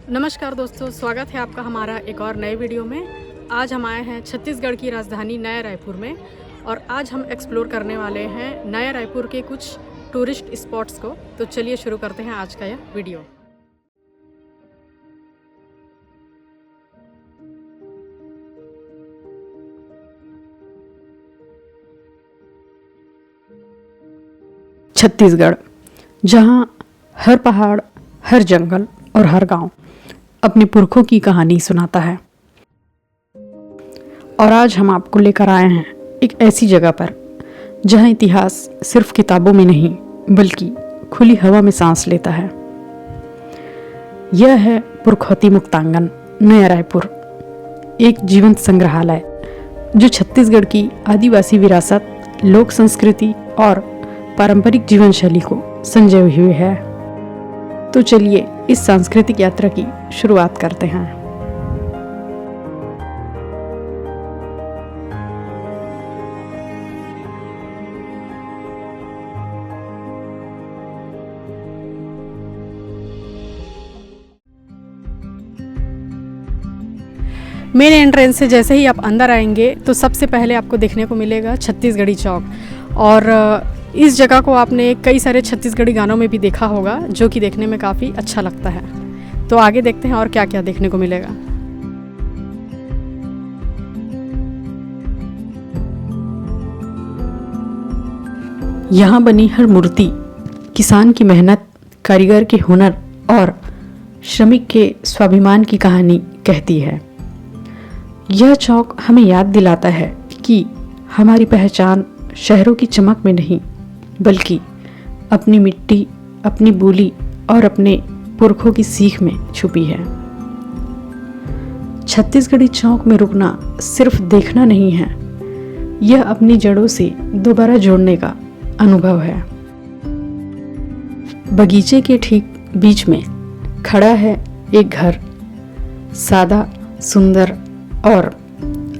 नमस्कार दोस्तों, स्वागत है आपका हमारा एक और नए वीडियो में। आज हम आए हैं छत्तीसगढ़ की राजधानी नया रायपुर में और आज हम एक्सप्लोर करने वाले हैं नया रायपुर के कुछ टूरिस्ट स्पॉट्स को। तो चलिए शुरू करते हैं आज का यह वीडियो। छत्तीसगढ़, जहाँ हर पहाड़, हर जंगल और हर गांव अपने पुरखों की कहानी सुनाता है। और आज हम आपको लेकर आए हैं एक ऐसी जगह पर जहां इतिहास सिर्फ किताबों में नहीं बल्कि खुली हवा में सांस लेता है। यह है पुरखौती मुक्तांगन नया रायपुर, एक जीवंत संग्रहालय जो छत्तीसगढ़ की आदिवासी विरासत, लोक संस्कृति और पारंपरिक जीवन शैली को संजोए हुए है। तो चलिए इस सांस्कृतिक यात्रा की शुरुआत करते हैं। मेन एंट्रेंस से जैसे ही आप अंदर आएंगे तो सबसे पहले आपको देखने को मिलेगा छत्तीसगढ़ी चौक। और इस जगह को आपने कई सारे छत्तीसगढ़ी गानों में भी देखा होगा, जो कि देखने में काफ़ी अच्छा लगता है। तो आगे देखते हैं और क्या क्या देखने को मिलेगा। यहाँ बनी हर मूर्ति किसान की मेहनत, कारीगर के हुनर और श्रमिक के स्वाभिमान की कहानी कहती है। यह चौक हमें याद दिलाता है कि हमारी पहचान शहरों की चमक में नहीं बल्कि अपनी मिट्टी, अपनी बोली और अपने पुरखों की सीख में छुपी है। छत्तीसगढ़ी चौक में रुकना सिर्फ देखना नहीं है, यह अपनी जड़ों से दोबारा जोड़ने का अनुभव है। बगीचे के ठीक बीच में खड़ा है एक घर, सादा, सुंदर और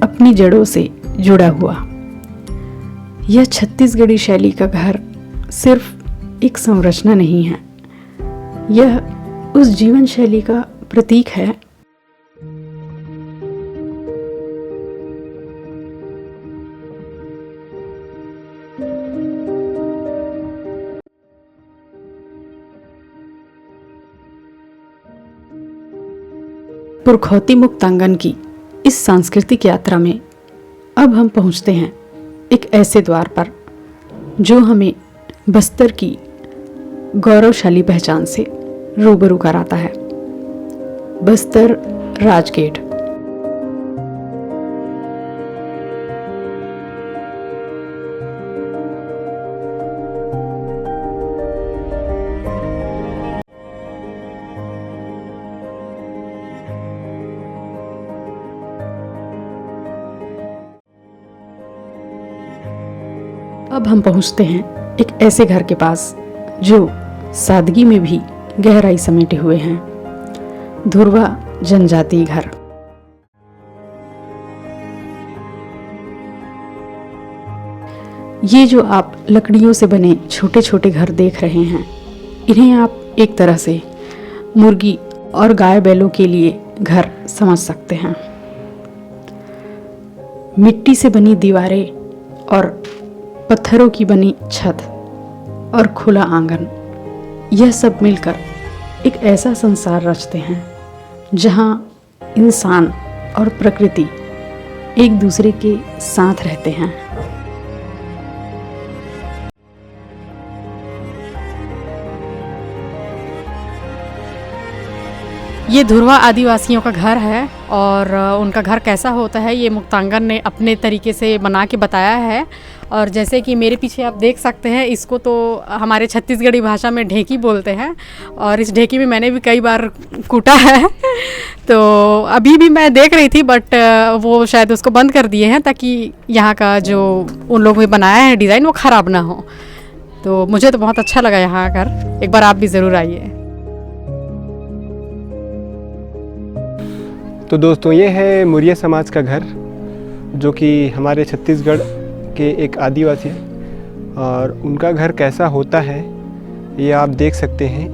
अपनी जड़ों से जुड़ा हुआ। यह छत्तीसगढ़ी शैली का घर सिर्फ एक संरचना नहीं है, यह उस जीवन शैली का प्रतीक है पुरखौती मुक्तांगन की इस सांस्कृतिक यात्रा में अब हम पहुंचते हैं एक ऐसे द्वार पर जो हमें बस्तर की गौरवशाली पहचान से रूबरू कराता है। बस्तर राजगेट। अब हम पहुंचते हैं एक ऐसे घर के पास जो सादगी में भी गहराई समेटे हुए हैं। धुरवा जनजातीय घर। ये जो आप लकड़ियों से बने छोटे छोटे घर देख रहे हैं, इन्हें आप एक तरह से मुर्गी और गाय बैलों के लिए घर समझ सकते हैं। मिट्टी से बनी दीवारें और पत्थरों की बनी छत और खुला आंगन, यह सब मिलकर एक ऐसा संसार रचते हैं जहां इंसान और प्रकृति एक दूसरे के साथ रहते हैं। ये धुरवा आदिवासियों का घर है और उनका घर कैसा होता है ये मुक्तांगन ने अपने तरीके से बना के बताया है। और जैसे कि मेरे पीछे आप देख सकते हैं, इसको तो हमारे छत्तीसगढ़ी भाषा में ढेकी बोलते हैं और इस ढेकी में मैंने भी कई बार कूटा है। तो अभी भी मैं देख रही थी बट वो शायद उसको बंद कर दिए हैं ताकि यहाँ का जो उन लोगों ने बनाया है डिज़ाइन वो ख़राब ना हो। तो मुझे तो बहुत अच्छा लगा यहाँ आकर, एक बार आप भी ज़रूर आइए। तो दोस्तों, ये है मुरिया समाज का घर जो कि हमारे छत्तीसगढ़ के एक आदिवासी है और उनका घर कैसा होता है ये आप देख सकते हैं।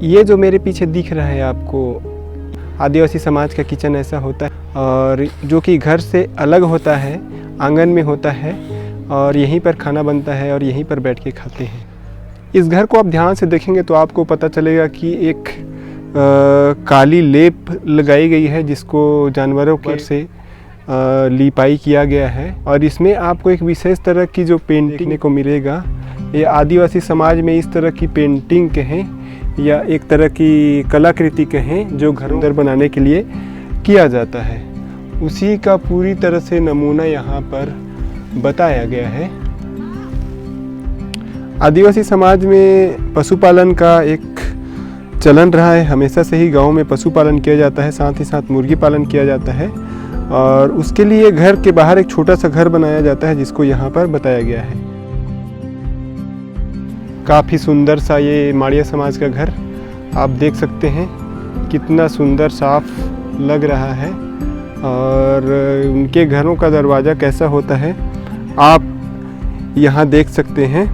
ये जो मेरे पीछे दिख रहा है आपको, आदिवासी समाज का किचन ऐसा होता है, और जो कि घर से अलग होता है, आंगन में होता है और यहीं पर खाना बनता है और यहीं पर बैठ के खाते हैं। इस घर को आप ध्यान से देखेंगे तो आपको पता चलेगा कि एक काली लेप लगाई गई है जिसको जानवरों के से लिपाई किया गया है, और इसमें आपको एक विशेष तरह की जो पेंटिंग देखने को मिलेगा। ये आदिवासी समाज में इस तरह की पेंटिंग कहें या एक तरह की कलाकृति कहें जो घरों अंदर बनाने के लिए किया जाता है, उसी का पूरी तरह से नमूना यहाँ पर बताया गया है। आदिवासी समाज में पशुपालन का एक चलन रहा है, हमेशा से ही गांव में पशुपालन किया जाता है, साथ ही साथ मुर्गी पालन किया जाता है, और उसके लिए घर के बाहर एक छोटा सा घर बनाया जाता है जिसको यहाँ पर बताया गया है। काफ़ी सुंदर सा ये माड़िया समाज का घर आप देख सकते हैं, कितना सुंदर साफ लग रहा है, और उनके घरों का दरवाज़ा कैसा होता है आप यहाँ देख सकते हैं,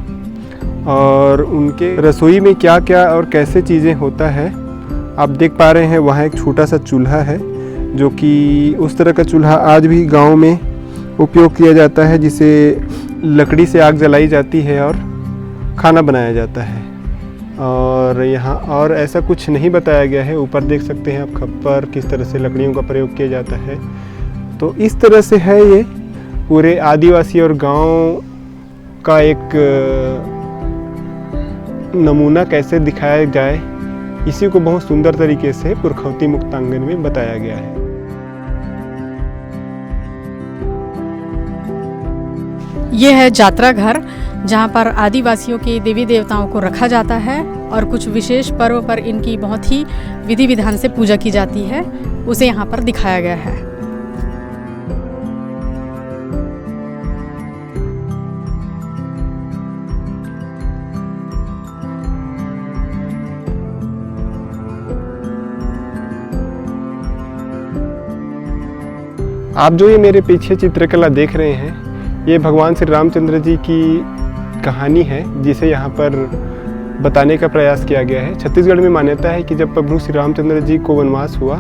और उनके रसोई में क्या क्या और कैसे चीज़ें होता है आप देख पा रहे हैं। वहाँ एक छोटा सा चूल्हा है जो कि उस तरह का चूल्हा आज भी गांव में उपयोग किया जाता है, जिसे लकड़ी से आग जलाई जाती है और खाना बनाया जाता है। और यहाँ और ऐसा कुछ नहीं बताया गया है। ऊपर देख सकते हैं आप खप्पर, किस तरह से लकड़ियों का प्रयोग किया जाता है। तो इस तरह से है ये पूरे आदिवासी और गांव का एक नमूना कैसे दिखाया जाए, इसी को बहुत सुंदर तरीके से पुरखौती मुक्तांगन में बताया गया है। ये है जात्रा घर, जहाँ पर आदिवासियों के देवी देवताओं को रखा जाता है और कुछ विशेष पर्व पर इनकी बहुत ही विधि विधान से पूजा की जाती है, उसे यहाँ पर दिखाया गया है। आप जो ये मेरे पीछे चित्रकला देख रहे हैं, ये भगवान श्री रामचंद्र जी की कहानी है जिसे यहाँ पर बताने का प्रयास किया गया है। छत्तीसगढ़ में मान्यता है कि जब प्रभु श्री रामचंद्र जी को वनवास हुआ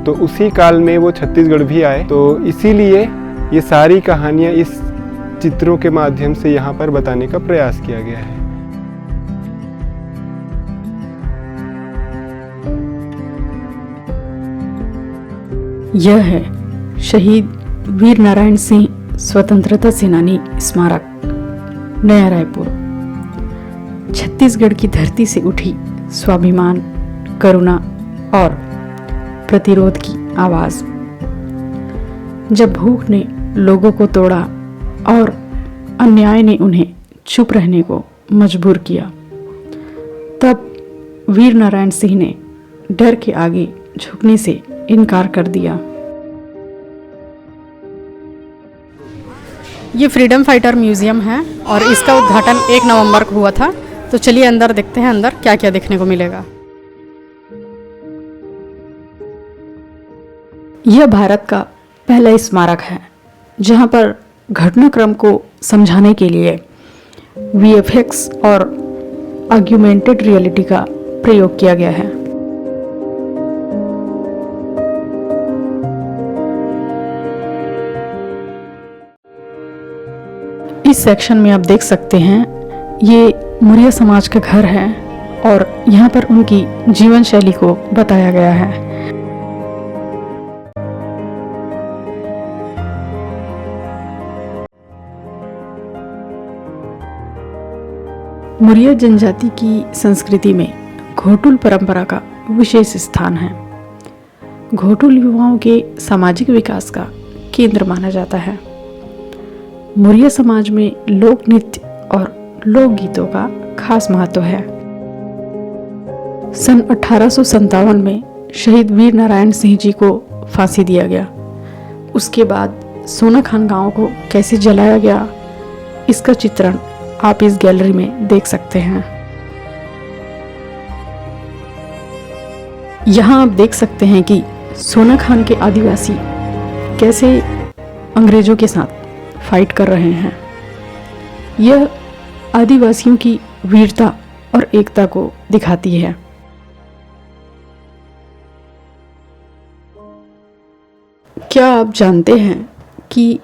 तो उसी काल में वो छत्तीसगढ़ भी आए, तो इसीलिए ये सारी कहानियाँ इस चित्रों के माध्यम से यहाँ पर बताने का प्रयास किया गया है। यह है शहीद वीर नारायण सिंह स्वतंत्रता सेनानी स्मारक, नया रायपुर। छत्तीसगढ़ की धरती से उठी स्वाभिमान, करुणा और प्रतिरोध की आवाज। जब भूख ने लोगों को तोड़ा और अन्याय ने उन्हें चुप रहने को मजबूर किया, तब वीर नारायण सिंह ने डर के आगे झुकने से इनकार कर दिया। ये फ्रीडम फाइटर म्यूजियम है और इसका उद्घाटन 1 नवंबर को हुआ था। तो चलिए अंदर देखते हैं अंदर क्या क्या देखने को मिलेगा। यह भारत का पहला स्मारक है जहां पर घटनाक्रम को समझाने के लिए VFX और ऑग्यूमेंटेड रियलिटी का प्रयोग किया गया है। इस सेक्शन में आप देख सकते हैं ये मुरिया समाज का घर है और यहाँ पर उनकी जीवन शैली को बताया गया है। मुरिया जनजाति की संस्कृति में घोटुल परंपरा का विशेष स्थान है। घोटुल युवाओं के सामाजिक विकास का केंद्र माना जाता है। मुरिया समाज में लोक नृत्य और लोकगीतों का खास महत्व है। सन 1857 में शहीद वीर नारायण सिंह जी को फांसी दिया गया। उसके बाद सोनाखान गांव को कैसे जलाया गया, इसका चित्रण आप इस गैलरी में देख सकते हैं। यहाँ आप देख सकते हैं कि सोनाखान के आदिवासी कैसे अंग्रेजों के साथ फाइट कर रहे हैं। यह आदिवासियों की वीरता और एकता को दिखाती है। क्या आप जानते हैं कि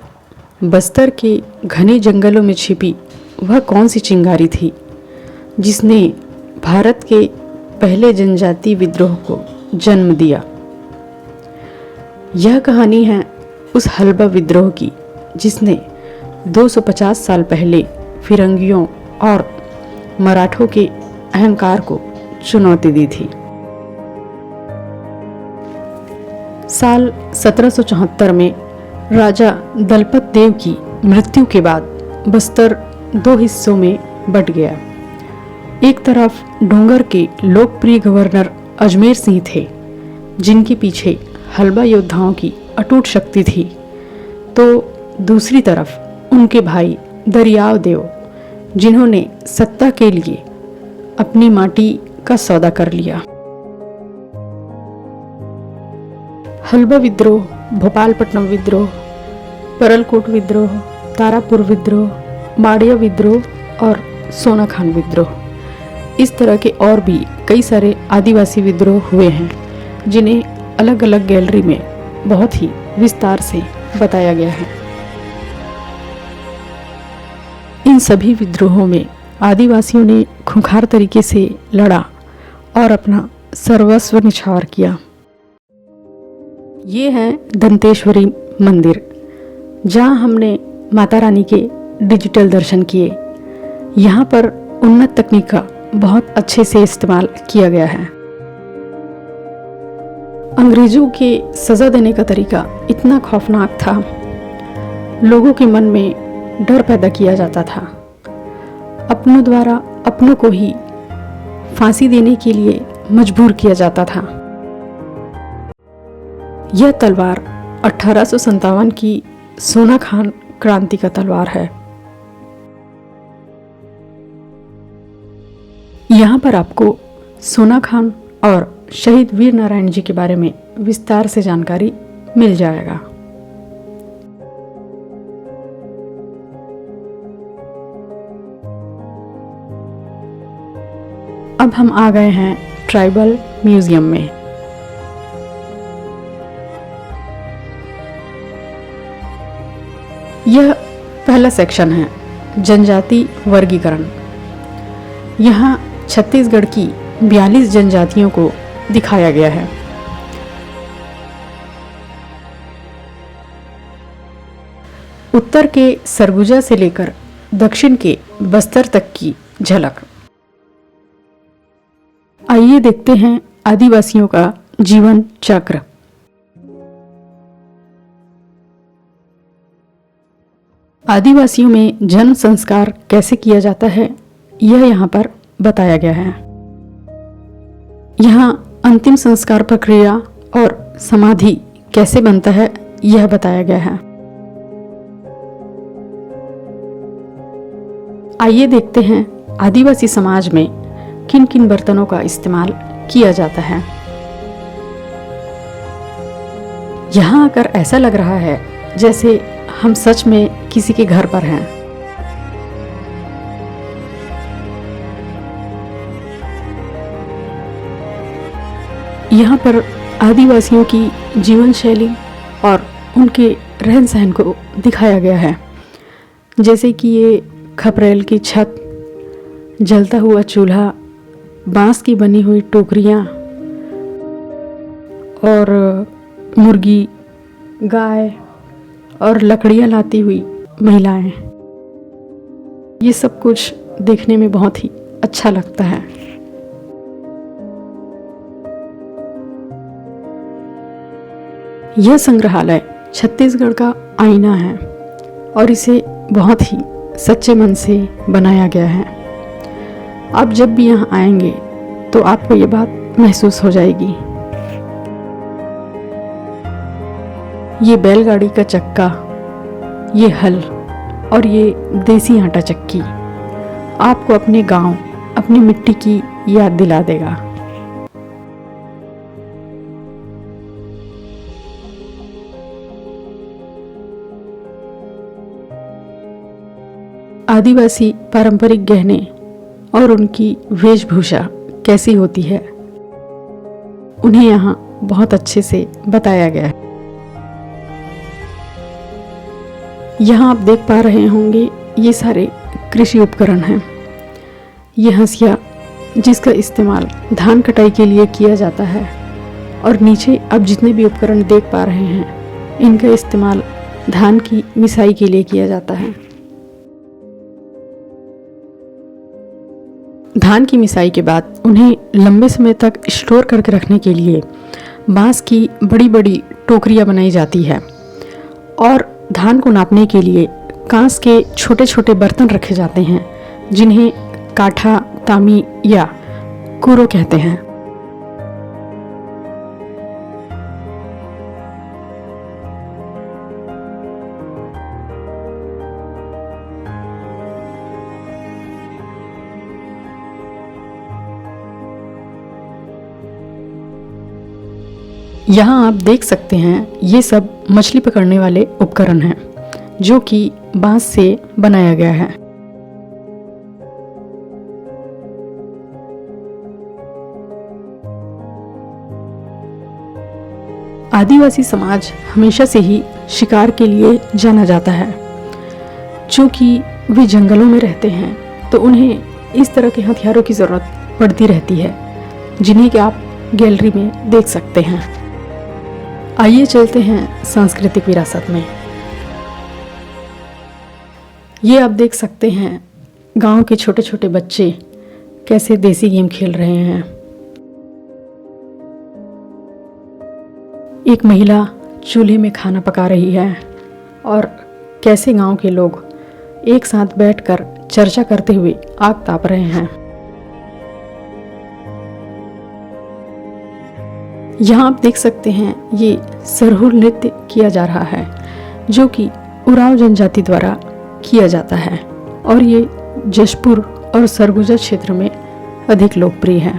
बस्तर के घने जंगलों में छिपी वह कौन सी चिंगारी थी जिसने भारत के पहले जनजातीय विद्रोह को जन्म दिया? यह कहानी है उस हल्बा विद्रोह की जिसने 250 साल पहले फिरंगियों और मराठों के अहंकार को चुनौती दी थी। साल 1774 में राजा दलपत देव की मृत्यु के बाद बस्तर दो हिस्सों में बंट गया। एक तरफ डोंगर के लोकप्रिय गवर्नर अजमेर सिंह थे, जिनके पीछे हल्बा योद्धाओं की अटूट शक्ति थी, तो दूसरी तरफ उनके भाई दरियाव देव, जिन्होंने सत्ता के लिए अपनी माटी का सौदा कर लिया। हल्बा विद्रोह, भोपालपट्टनम विद्रोह, परलकोट विद्रोह, तारापुर विद्रोह, माड़िया विद्रोह और सोनाखान विद्रोह, इस तरह के और भी कई सारे आदिवासी विद्रोह हुए हैं, जिन्हें अलग अलग गैलरी में बहुत ही विस्तार से बताया गया है। इन सभी विद्रोहों में आदिवासियों ने खूंखार तरीके से लड़ा और अपना सर्वस्व निछावर किया। ये है दंतेश्वरी मंदिर, जहाँ हमने माता रानी के डिजिटल दर्शन किए। यहाँ पर उन्नत तकनीक का बहुत अच्छे से इस्तेमाल किया गया है। अंग्रेजों के सज़ा देने का तरीका इतना खौफनाक था, लोगों के मन में डर पैदा किया जाता था। अपनों द्वारा अपनों को ही फांसी देने के लिए मजबूर किया जाता था। यह तलवार 1857 की सोनाखान क्रांति का तलवार है। यहाँ पर आपको सोनाखान और शहीद वीर नारायण जी के बारे में विस्तार से जानकारी मिल जाएगा। अब हम आ गए हैं ट्राइबल म्यूजियम में। यह पहला सेक्शन है, जनजाति वर्गीकरण। यहाँ छत्तीसगढ़ की 42 जनजातियों को दिखाया गया है। उत्तर के सरगुजा से लेकर दक्षिण के बस्तर तक की झलक। आइए देखते हैं आदिवासियों का जीवन चक्र। आदिवासियों में जन्म संस्कार कैसे किया जाता है, यह यहाँ पर बताया गया है। यहाँ अंतिम संस्कार प्रक्रिया और समाधि कैसे बनता है, यह बताया गया है। आइए देखते हैं आदिवासी समाज में किन किन बर्तनों का इस्तेमाल किया जाता है। यहाँ आकर ऐसा लग रहा है जैसे हम सच में किसी के घर पर हैं। यहाँ पर आदिवासियों की जीवन शैली और उनके रहन सहन को दिखाया गया है, जैसे कि ये खपरेल की छत, जलता हुआ चूल्हा, बांस की बनी हुई टोकरियाँ और मुर्गी, गाय और लकड़ियाँ लाती हुई महिलाएं। ये सब कुछ देखने में बहुत ही अच्छा लगता है। यह संग्रहालय छत्तीसगढ़ का आईना है और इसे बहुत ही सच्चे मन से बनाया गया है। आप जब भी यहाँ आएंगे तो आपको ये बात महसूस हो जाएगी। ये बैलगाड़ी का चक्का, ये हल और ये देसी आटा चक्की आपको अपने गांव, अपनी मिट्टी की याद दिला देगा। आदिवासी पारंपरिक गहने और उनकी वेशभूषा कैसी होती है, उन्हें यहाँ बहुत अच्छे से बताया गया है। यहाँ आप देख पा रहे होंगे ये सारे कृषि उपकरण हैं। ये हंसिया जिसका इस्तेमाल धान कटाई के लिए किया जाता है, और नीचे आप जितने भी उपकरण देख पा रहे हैं इनका इस्तेमाल धान की मिसाई के लिए किया जाता है। धान की मिसाई के बाद उन्हें लंबे समय तक स्टोर करके रखने के लिए बांस की बड़ी बड़ी टोकरियां बनाई जाती है, और धान को नापने के लिए कांस के छोटे छोटे बर्तन रखे जाते हैं जिन्हें काठा, तामी या कुरो कहते हैं। यहाँ आप देख सकते हैं ये सब मछली पकड़ने वाले उपकरण हैं जो कि बांस से बनाया गया है। आदिवासी समाज हमेशा से ही शिकार के लिए जाना जाता है। चूंकि वे जंगलों में रहते हैं तो उन्हें इस तरह के हथियारों की ज़रूरत पड़ती रहती है जिन्हें कि आप गैलरी में देख सकते हैं। आइए चलते हैं सांस्कृतिक विरासत में। ये आप देख सकते हैं गांव के छोटे छोटे बच्चे कैसे देसी गेम खेल रहे हैं। एक महिला चूल्हे में खाना पका रही है और कैसे गांव के लोग एक साथ बैठकर चर्चा करते हुए आग ताप रहे हैं। यहाँ आप देख सकते हैं ये सरहुल नृत्य किया जा रहा है जो कि उरांव जनजाति द्वारा किया जाता है, और ये जशपुर और सरगुजा क्षेत्र में अधिक लोकप्रिय है।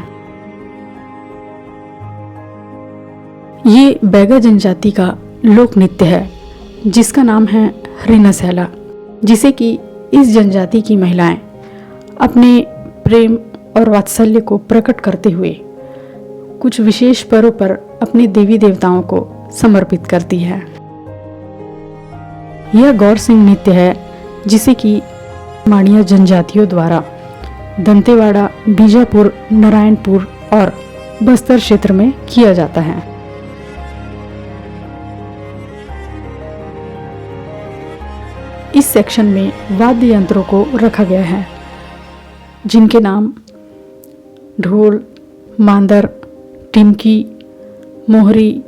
ये बैगा जनजाति का लोक नृत्य है जिसका नाम है हरिना सैला, जिसे कि इस जनजाति की महिलाएं अपने प्रेम और वात्सल्य को प्रकट करते हुए कुछ विशेष पर्व पर अपने देवी देवताओं को समर्पित करती है। यह गौर सिंह नृत्य है जिसे कि माड़िया जनजातियों द्वारा दंतेवाड़ा, बीजापुर, नारायणपुर और बस्तर क्षेत्र में किया जाता है। इस सेक्शन में वाद्य यंत्रों को रखा गया है जिनके नाम ढोल, मांदर, टिमकी, मोहरी,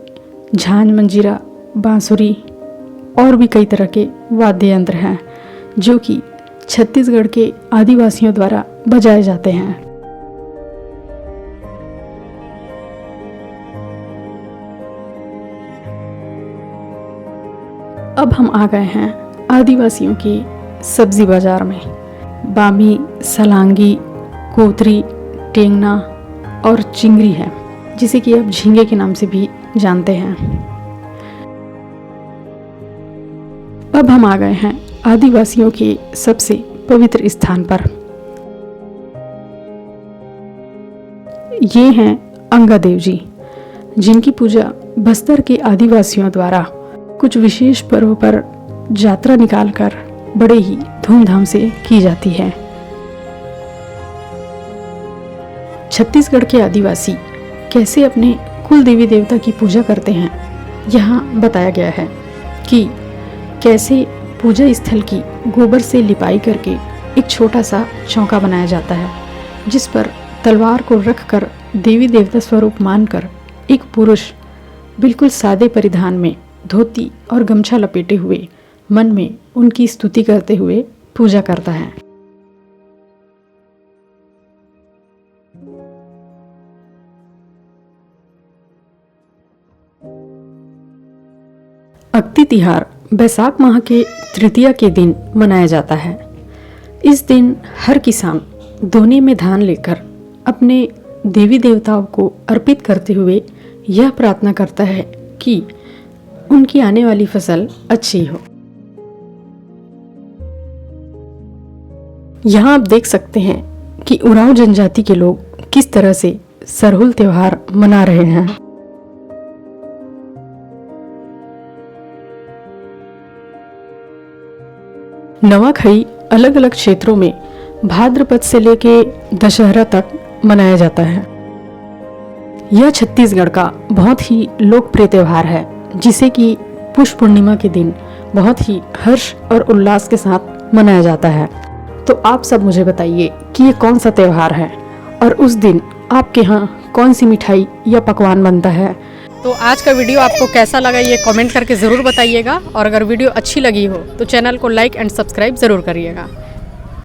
झांझ मंजीरा, बांसुरी और भी कई तरह के वाद्य यंत्र हैं जो कि छत्तीसगढ़ के आदिवासियों द्वारा बजाए जाते हैं। अब हम आ गए हैं आदिवासियों की सब्जी बाजार में। बामी, सलांगी, कोतरी, टेंगना और चिंगरी है जिसे कि आप झींगे के नाम से भी जानते हैं। अब हम आ गए हैं आदिवासियों के सबसे पवित्र स्थान पर। ये हैं अंगादेव जी जिनकी पूजा बस्तर के आदिवासियों द्वारा कुछ विशेष पर्व पर यात्रा निकालकर बड़े ही धूमधाम से की जाती है। छत्तीसगढ़ के आदिवासी कैसे अपने कुल देवी देवता की पूजा करते हैं यहाँ बताया गया है कि कैसे पूजा स्थल की गोबर से लिपाई करके एक छोटा सा चौका बनाया जाता है जिस पर तलवार को रखकर देवी देवता स्वरूप मानकर एक पुरुष बिल्कुल सादे परिधान में धोती और गमछा लपेटे हुए मन में उनकी स्तुति करते हुए पूजा करता है। अक्ति तिहार बैसाख माह के तृतीया के दिन मनाया जाता है। इस दिन हर किसान दोने में धान लेकर अपने देवी देवताओं को अर्पित करते हुए यह प्रार्थना करता है कि उनकी आने वाली फसल अच्छी हो। यहाँ आप देख सकते हैं कि उरांव जनजाति के लोग किस तरह से सरहुल त्योहार मना रहे हैं। नवाखाई अलग अलग क्षेत्रों में भाद्रपद से लेके दशहरा तक मनाया जाता है। यह छत्तीसगढ़ का बहुत ही लोकप्रिय त्यौहार है, जिसे कि पुष्य पूर्णिमा के दिन बहुत ही हर्ष और उल्लास के साथ मनाया जाता है। तो आप सब मुझे बताइए कि ये कौन सा त्यौहार है और उस दिन आपके यहाँ कौन सी मिठाई या पकवान बनता है। तो आज का वीडियो आपको कैसा लगा ये कमेंट करके ज़रूर बताइएगा, और अगर वीडियो अच्छी लगी हो तो चैनल को लाइक एंड सब्सक्राइब ज़रूर करिएगा।